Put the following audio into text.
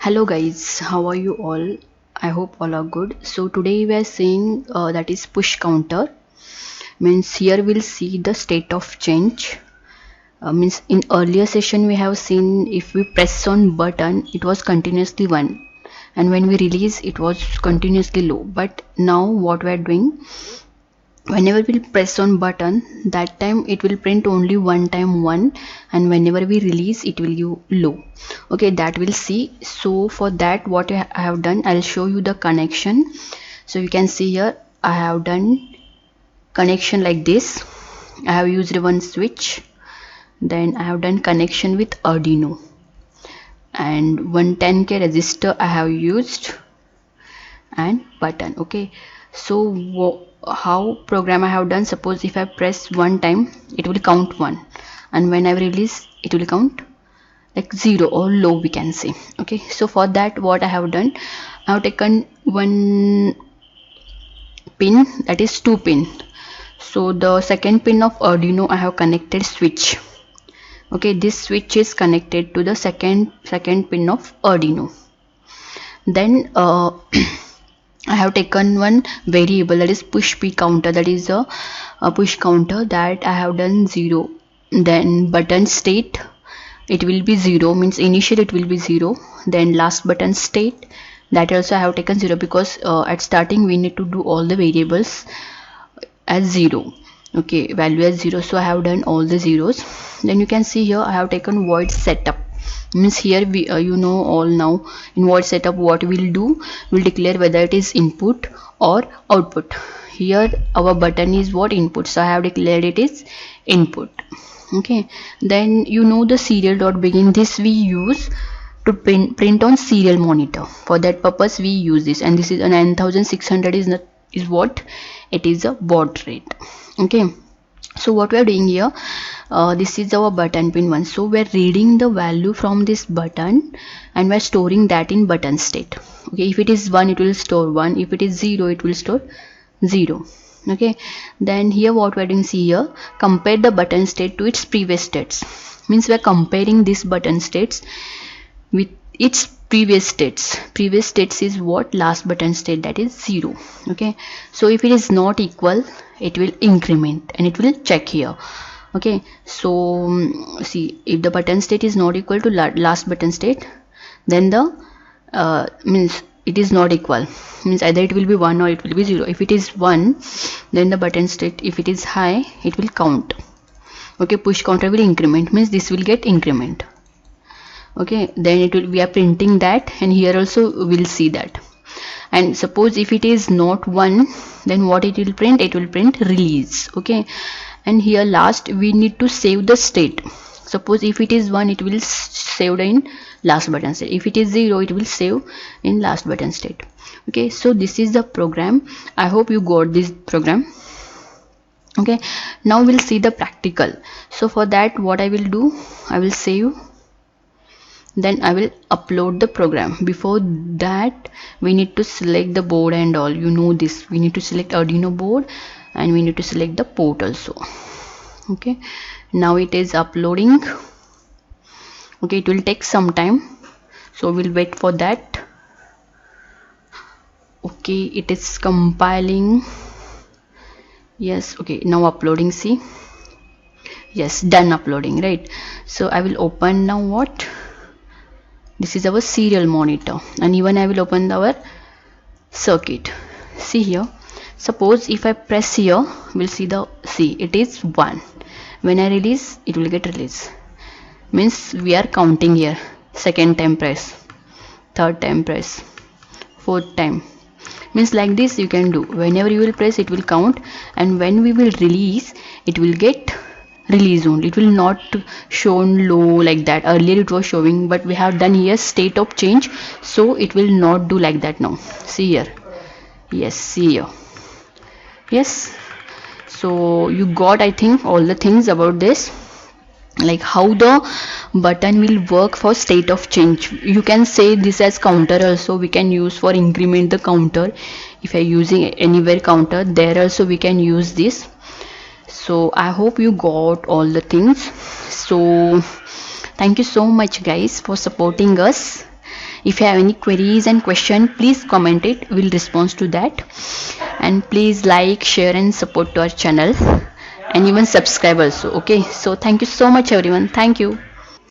Hello guys, how are you all? I hope all are good. So today we are seeing that is push counter. Means here we'll see the state of change. Means in earlier session we have seen if we press on button it was continuously 1, and when we release it was continuously low. But now what we are doing, whenever we press on button, that time it will print only one time 1, and whenever we release it will give low. Okay, that we'll see. So for that, what I have done, I'll show you the connection. So you can see here I have done connection like this. I have used one switch, then I have done connection with Arduino, and one 10k resistor I have used, and button. Okay, so how program I have done, suppose if I press one time it will count 1, and when I release it will count like 0 or low, we can say. Okay, so for that what I have done, I have taken one pin, that is 2 pin. So the second pin of Arduino I have connected switch. Okay, this switch is connected to the second pin of Arduino. Then I have taken one variable, that is push P counter, that is a push counter, that I have done 0. Then button state, it will be 0, means initial it will be 0. Then last button state, that also I have taken 0, because at starting we need to do all the variables as 0. Okay, value as 0, so I have done all the zeros. Then you can see here I have taken void setup, means here we you know all now. In void setup what we'll do, we'll declare whether it is input or output. Here our button is what, input, so I have declared it is input. Okay, then you know the serial dot begin, this we use to print on serial monitor. For that purpose we use this, and this is a 9600 is what it is, a baud rate. Okay, so what we are doing here, this is our button pin 1, so we're reading the value from this button and we're storing that in button state. Okay, if it is 1 it will store 1, if it is 0 it will store 0. Okay, then here what we're doing, see here, compare the button state to its previous states, means we're comparing this button states with its previous states is what, last button state, that is 0. Okay, so if it is not equal it will increment and it will check here. Okay, so see, if the button state is not equal to last button state, then the means it is not equal, means either it will be 1 or it will be 0. If it is 1, then the button state, if it is high, it will count. Okay, push counter will increment, means this will get increment. Okay, then it will, we are printing that, and here also we'll see that. And suppose if it is not 1, then what it will print, it will print release. Okay, and here last we need to save the state. Suppose if it is 1 it will saved in last button state, if it is 0 it will save in last button state. Okay, so this is the program. I hope you got this program. Okay, now we'll see the practical. So for that what I will do, I will save, then I will upload the program. Before that we need to select the board and all, you know this, we need to select Arduino board and we need to select the port also. Okay, now it is uploading. Okay, it will take some time, so we'll wait for that. Okay, it is compiling. Yes, okay, now uploading, see, yes, done uploading, right? So I will open now what, this is our serial monitor, and even I will open our circuit. See here, suppose if I press here, we'll see it is 1. When I release it will get released, means we are counting here. Second time press, third time press, fourth time, means like this you can do. Whenever you will press it will count, and when we will release it will get release only, it will not shown low like that. Earlier it was showing, but we have done here state of change, so it will not do like that now. See here, yes, see here, yes. So you got, I think, all the things about this, like how the button will work for state of change. You can say this as counter also, we can use for increment the counter. If I using anywhere counter, there also we can use this. So I hope you got all the things. So thank you so much guys for supporting us. If you have any queries and question, please comment it, we'll respond to that. And please like, share and support to our channel, and even subscribe also. Okay, so thank you so much everyone. Thank you.